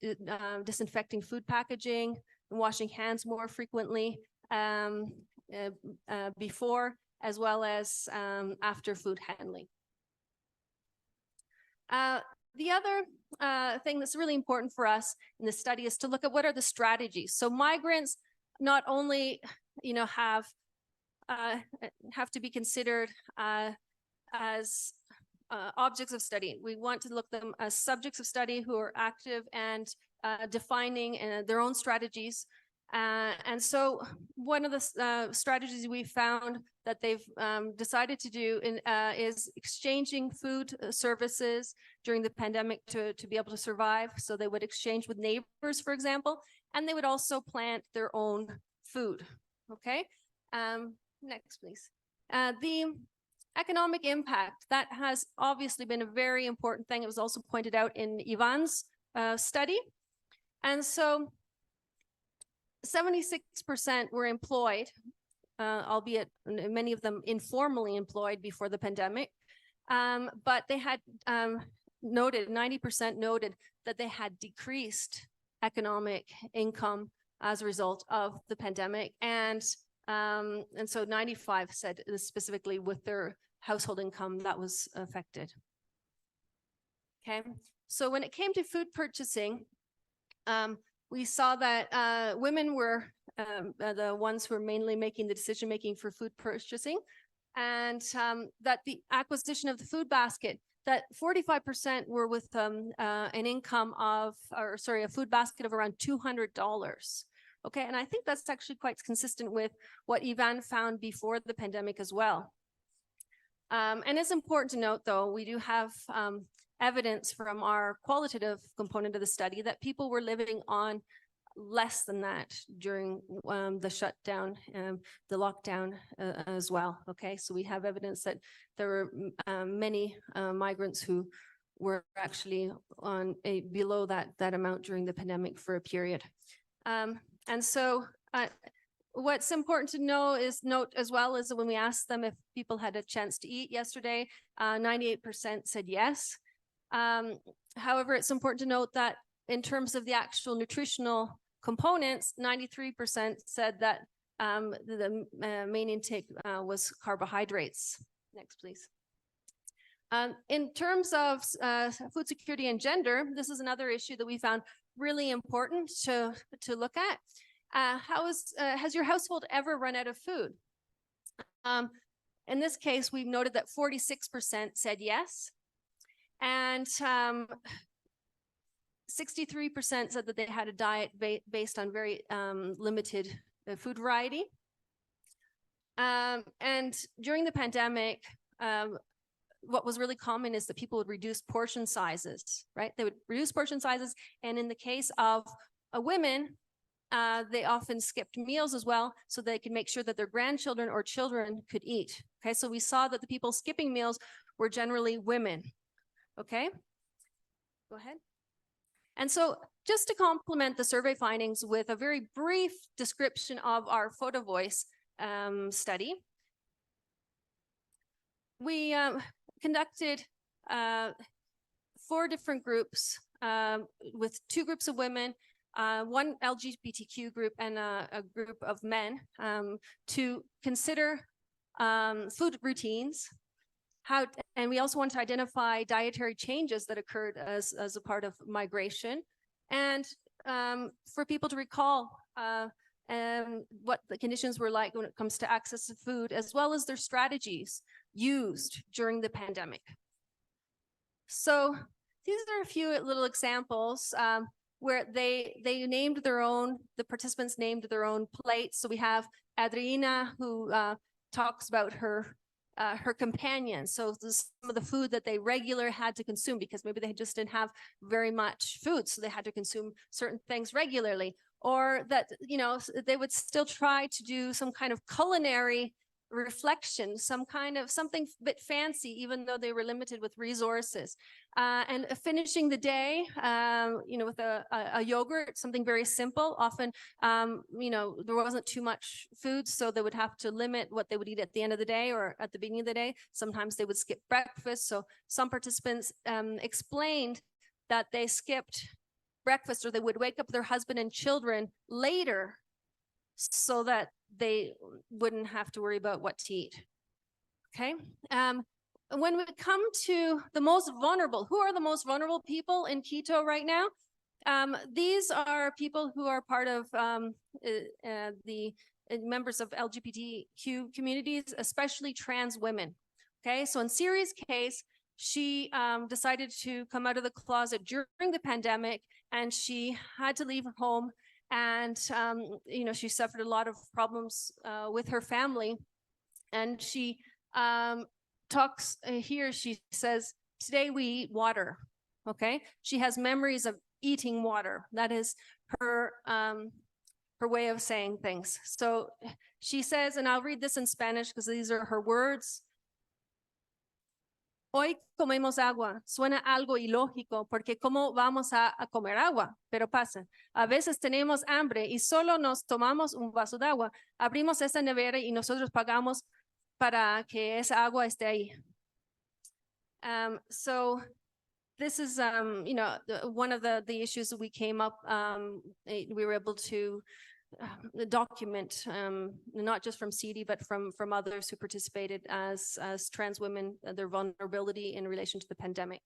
disinfecting food packaging and washing hands more frequently before as well as after food handling. The other thing that's really important for us in this study is to look at what are the strategies. So migrants not only, have to be considered as objects of study. We want to look at them as subjects of study who are active and defining their own strategies. And so one of the strategies we found that they've decided to do is exchanging food services during the pandemic to be able to survive. So they would exchange with neighbors, for example, and they would also plant their own food. Okay, next, please. The economic impact, that has obviously been a very important thing. It was also pointed out in Ivan's study. And so 76% were employed, albeit many of them informally employed before the pandemic. But they had noted, 90% noted that they had decreased economic income as a result of the pandemic. And so 95 said specifically with their household income that was affected. Okay, so when it came to food purchasing, we saw that women were the ones who were mainly making the decision-making for food purchasing, and that the acquisition of the food basket, that 45% were with an income of, a food basket of around $200. Okay, and I think that's actually quite consistent with what Ivan found before the pandemic as well. And it's important to note, though, we do have evidence from our qualitative component of the study that people were living on less than that during the shutdown, the lockdown as well. Okay, so we have evidence that there were many migrants who were actually on below that amount during the pandemic for a period. And so what's important to note as well is that when we asked them if people had a chance to eat yesterday, 98% said yes. However, it's important to note that in terms of the actual nutritional components, 93% said that the main intake was carbohydrates. Next, please. In terms of food security and gender, this is another issue that we found really important to look at. Has your household ever run out of food? In this case, we've noted that 46% said yes, and 63% said that they had a diet based on very limited food variety. And during the pandemic, what was really common is that people would reduce portion sizes, right? They would reduce portion sizes, and in the case of women, they often skipped meals as well, so they could make sure that their grandchildren or children could eat. Okay, so we saw that the people skipping meals were generally women. Okay, go ahead. And so just to complement the survey findings with a very brief description of our Photo Voice study, we conducted 4 different groups with 2 groups of women, one LGBTQ group and a group of men to consider food routines, and we also want to identify dietary changes that occurred as a part of migration, and for people to recall what the conditions were like when it comes to access to food, as well as their strategies used during the pandemic. So these are a few little examples where they named the participants named their own plates. So we have Adriana, who talks about her companions. So this is some of the food that they regularly had to consume, because maybe they just didn't have very much food, so they had to consume certain things regularly, or that, you know, they would still try to do some kind of culinary reflection, something a bit fancy, even though they were limited with resources, and finishing the day, you know, with a yogurt, something very simple. Often, you know, there wasn't too much food, so they would have to limit what they would eat at the end of the day or at the beginning of the day. Sometimes they would skip breakfast. So some participants explained that they skipped breakfast, or they would wake up their husband and children later so that they wouldn't have to worry about what to eat. Okay. When we come to the most vulnerable, who are the most vulnerable people in Quito right now? These are people who are part of the members of LGBTQ communities, especially trans women. Okay, so in Siri's case, she decided to come out of the closet during the pandemic, and she had to leave her home And, she suffered a lot of problems with her family. And she talks here, she says, today we eat water, okay? She has memories of eating water. That is her way of saying things. So she says, and I'll read this in Spanish because these are her words. Hoy comemos agua. Suena algo ilógico porque ¿cómo vamos a comer agua? Pero pasa. A veces tenemos hambre y solo nos tomamos un vaso de agua. Abrimos esa nevera y nosotros pagamos para que esa agua esté ahí. So this is, one of the issues that we came up, we were able to document, not just from CD, but from others who participated as trans women, their vulnerability in relation to the pandemic.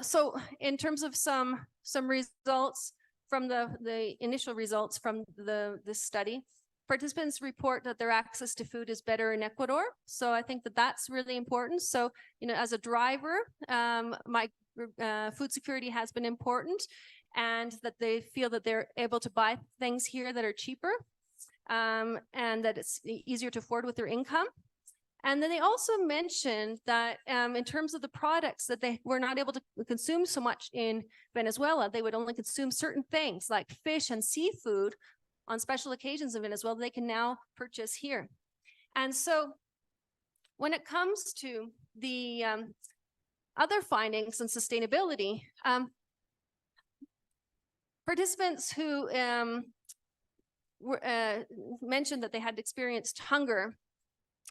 So in terms of some results from the initial results from this study, participants report that their access to food is better in Ecuador. So I think that that's really important. So, as a driver, my food security has been important, and that they feel that they're able to buy things here that are cheaper, and that it's easier to afford with their income. And then they also mentioned that in terms of the products that they were not able to consume so much in Venezuela, they would only consume certain things like fish and seafood on special occasions in Venezuela, they can now purchase here. And so when it comes to the other findings on sustainability, participants who mentioned that they had experienced hunger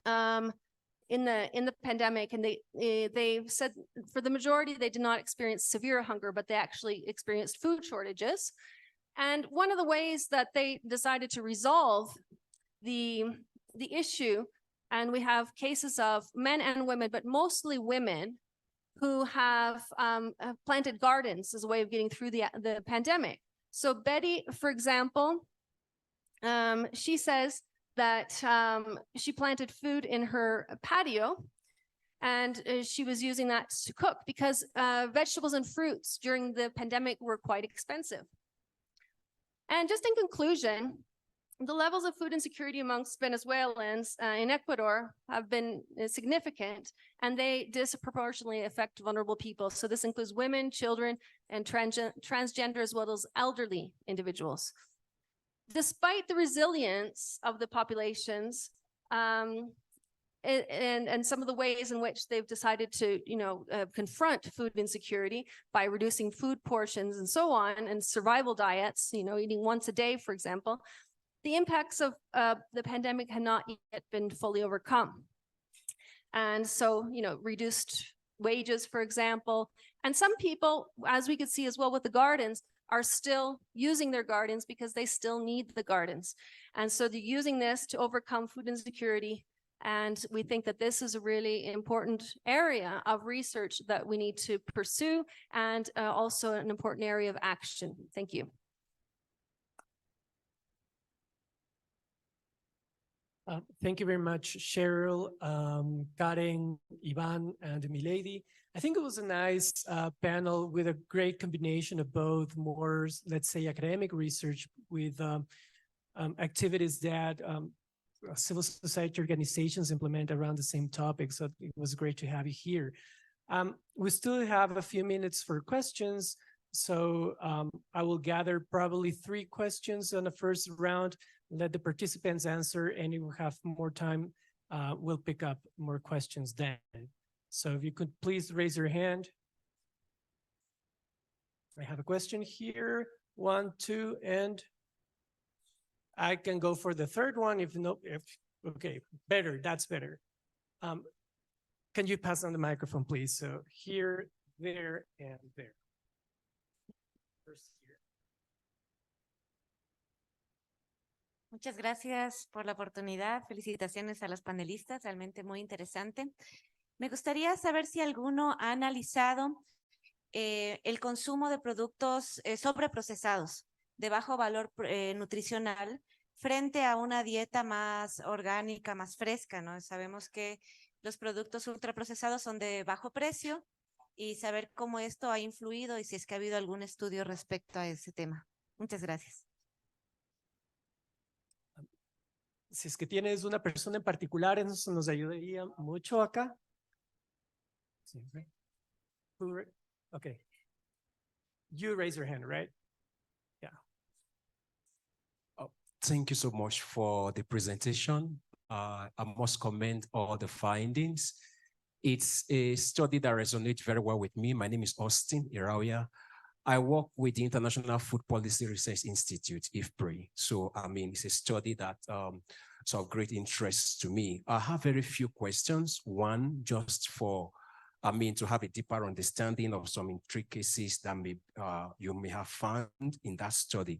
in the pandemic, and they said for the majority they did not experience severe hunger, but they actually experienced food shortages. And one of the ways that they decided to resolve the issue, and we have cases of men and women, but mostly women, who have planted gardens as a way of getting through the pandemic. So Betty, for example, she says that she planted food in her patio, and she was using that to cook because vegetables and fruits during the pandemic were quite expensive. And just in conclusion, the levels of food insecurity amongst Venezuelans in Ecuador have been significant, and they disproportionately affect vulnerable people. So this includes women, children, and transgender, as well as elderly individuals. Despite the resilience of the populations, and some of the ways in which they've decided to, confront food insecurity by reducing food portions and so on, and survival diets, eating once a day, for example, the impacts of the pandemic had not yet been fully overcome. And so, reduced wages, for example, and some people, as we could see as well with the gardens, are still using their gardens because they still need the gardens. And so they're using this to overcome food insecurity. And we think that this is a really important area of research that we need to pursue, and also an important area of action. Thank you. Thank you very much, Cheryl, Karen, Ivan, and Milady. I think it was a nice panel with a great combination of both more, let's say, academic research with activities that civil society organizations implement around the same topic. So it was great to have you here. We still have a few minutes for questions. So I will gather probably 3 questions on the first round, let the participants answer, and if we have more time, we'll pick up more questions then. So if you could please raise your hand. I have a question here, 1, 2, and I can go for the third one okay, better, that's better. Can you pass on the microphone, please? So here, there, and there. First here. Muchas gracias por la oportunidad. Felicitaciones a los panelistas, realmente muy interesante. Me gustaría saber si alguno ha analizado el consumo de productos sobreprocesados de bajo valor nutricional frente a una dieta más orgánica, más fresca, ¿no? Sabemos que los productos ultraprocesados son de bajo precio, y saber cómo esto ha influido y si es que ha habido algún estudio respecto a ese tema. Muchas gracias. Si es que tienes una persona en particular, eso nos ayudaría mucho acá. Sí, right? Okay. You raise your hand, right? Thank you so much for the presentation. I must commend all the findings. It's a study that resonates very well with me. My name is Austin Irauya. I work with the International Food Policy Research Institute, IFPRI. So, I mean, it's a study that is of great interest to me. I have very few questions. One, just for, to have a deeper understanding of some intricacies that you may have found in that study.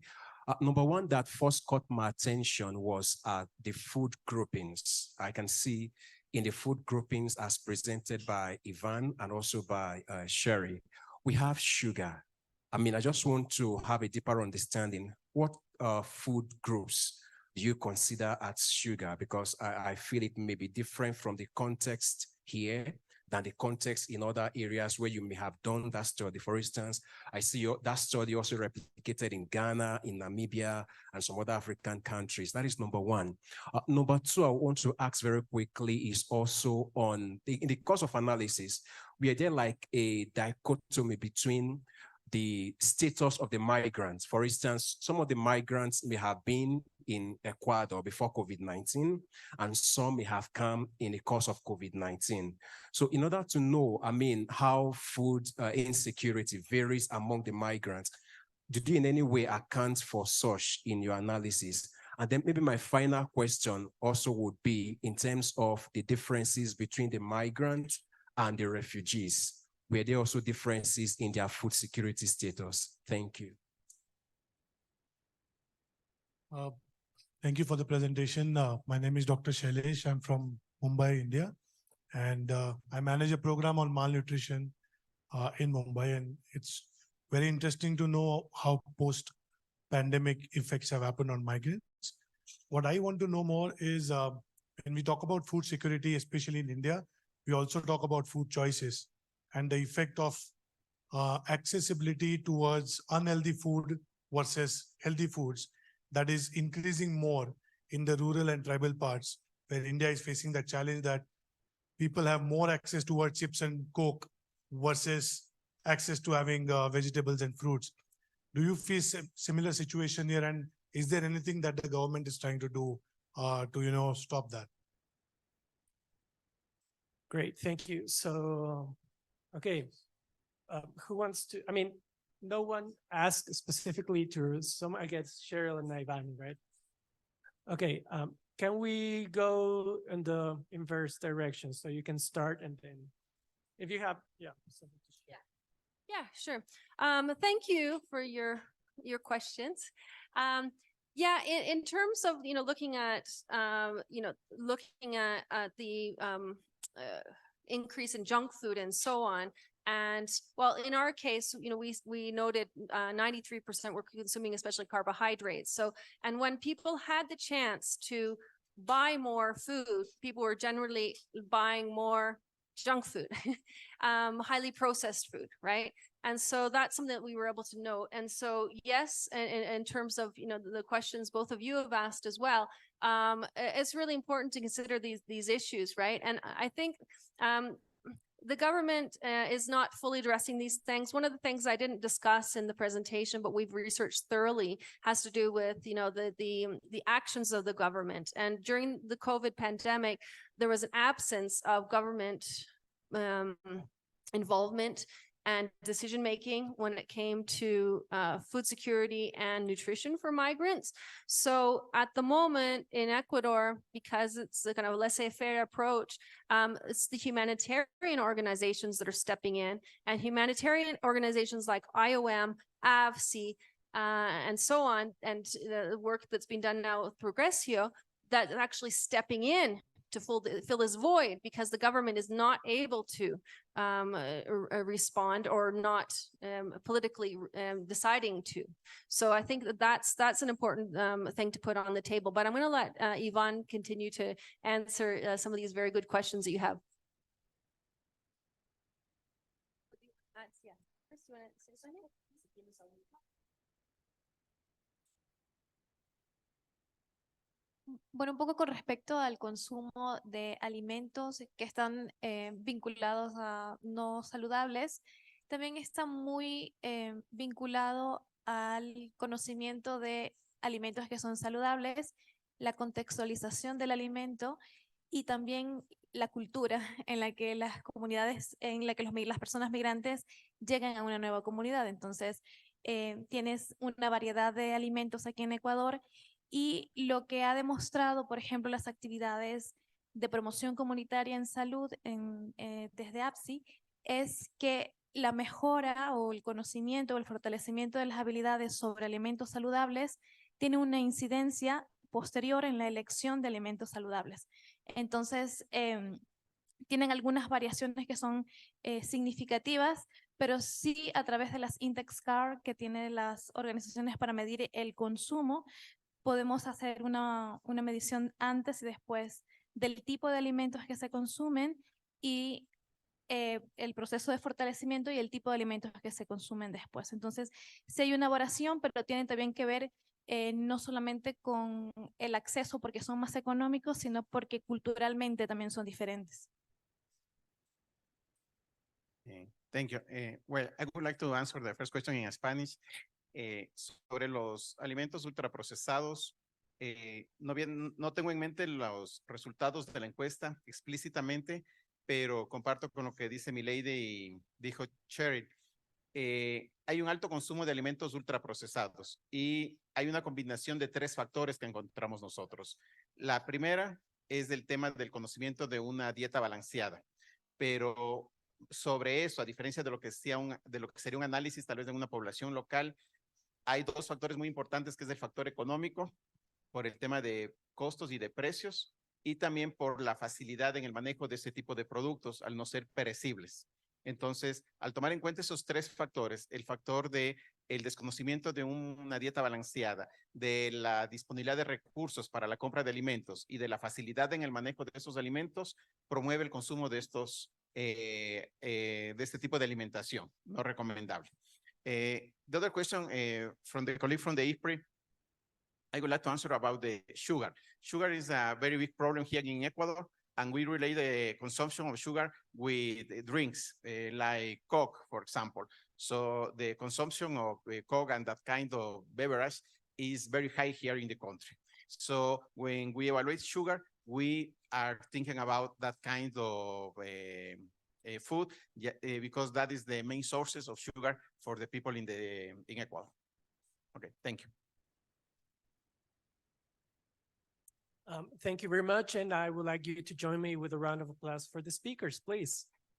Number one that first caught my attention was the food groupings. I can see in the food groupings as presented by Ivan and also by Sherry, we have sugar. I just want to have a deeper understanding. What food groups do you consider as sugar? Because I feel it may be different from the context here than the context in other areas where you may have done that study. For instance, I see that study also replicated in Ghana, in Namibia, and some other African countries. That is number one. Number two, I want to ask very quickly is also on, in the course of analysis, we are there like a dichotomy between the status of the migrants. For instance, some of the migrants may have been in Ecuador before COVID-19, and some may have come in the course of COVID-19. So in order to know, how food insecurity varies among the migrants, did you in any way account for such in your analysis? And then maybe my final question also would be in terms of the differences between the migrants and the refugees. Were there also differences in their food security status? Thank you. Thank you for the presentation. My name is Dr. Shailesh. I'm from Mumbai, India. And I manage a program on malnutrition in Mumbai. And it's very interesting to know how post-pandemic effects have happened on migrants. What I want to know more is when we talk about food security, especially in India, we also talk about food choices and the effect of accessibility towards unhealthy food versus healthy foods that is increasing more in the rural and tribal parts, where India is facing the challenge that people have more access towards chips and Coke versus access to having vegetables and fruits. Do you face a similar situation here? And is there anything that the government is trying to do to stop that? Great, thank you. So, okay, who wants to, no one asked specifically to some, I guess, Cheryl and Ivan, right? Okay, can we go in the inverse direction? So you can start and then, if you have, something to share. Yeah, sure. Thank you for your questions. In terms of looking at the increase in junk food and so on, and well, in our case, we noted 93% were consuming especially carbohydrates. So, and when people had the chance to buy more food, people were generally buying more junk food, highly processed food, right? And so that's something that we were able to note. And so, yes, in terms of, the questions both of you have asked as well, it's really important to consider these issues, right? And I think the government is not fully addressing these things. One of the things I didn't discuss in the presentation, but we've researched thoroughly, has to do with, the actions of the government. And during the COVID pandemic, there was an absence of government involvement and decision-making when it came to food security and nutrition for migrants. So at the moment in Ecuador, because it's a kind of laissez-faire approach, it's the humanitarian organizations that are stepping in, and humanitarian organizations like IOM, AVSI, and so on, and the work that's been done now with Progressio, that are actually stepping in to fill this void, because the government is not able to respond, or not politically deciding to. So I think that's an important thing to put on the table. But I'm going to let Ivan continue to answer some of these very good questions that you have. Bueno, un poco con respecto al consumo de alimentos que están vinculados a no saludables, también está muy vinculado al conocimiento de alimentos que son saludables, la contextualización del alimento y también la cultura en la que las comunidades, en la que las personas migrantes llegan a una nueva comunidad. Entonces, tienes una variedad de alimentos aquí en Ecuador y lo que ha demostrado, por ejemplo, las actividades de promoción comunitaria en salud desde APSI, es que la mejora o el conocimiento o el fortalecimiento de las habilidades sobre alimentos saludables tiene una incidencia posterior en la elección de alimentos saludables. Entonces, tienen algunas variaciones que son significativas, pero sí a través de las index card que tienen las organizaciones para medir el consumo, podemos hacer una medición antes y después del tipo de alimentos que se consumen y el proceso de fortalecimiento y el tipo de alimentos que se consumen después. Entonces, sí hay una variación, pero tienen también que ver no solamente con el acceso porque son más económicos, sino porque culturalmente también son diferentes. Thank you. Well, I would like to answer the first question in Spanish. Sobre los alimentos ultraprocesados, no tengo en mente los resultados de la encuesta explícitamente, pero comparto con lo que dice Milady y dijo Cheryl. Hay un alto consumo de alimentos ultraprocesados y hay una combinación de 3 factores que encontramos nosotros. La primera es el tema del conocimiento de una dieta balanceada, pero sobre eso, a diferencia de lo que sería un análisis tal vez de una población local, hay 2 factores muy importantes, que es el factor económico, por el tema de costos y de precios, y también por la facilidad en el manejo de ese tipo de productos, al no ser perecibles. Entonces, al tomar en cuenta esos 3 factores, el factor de el desconocimiento de una dieta balanceada, de la disponibilidad de recursos para la compra de alimentos y de la facilidad en el manejo de esos alimentos, promueve el consumo de este tipo de alimentación no recomendable. The other question from the colleague from the IFPRI, I would like to answer about the sugar. Sugar is a very big problem here in Ecuador, and we relate the consumption of sugar with drinks like Coke, for example. So the consumption of Coke and that kind of beverage is very high here in the country. So when we evaluate sugar, we are thinking about that kind of food because that is the main sources of sugar for the people in Ecuador. Okay, thank you. Thank you very much, and I would like you to join me with a round of applause for the speakers, please.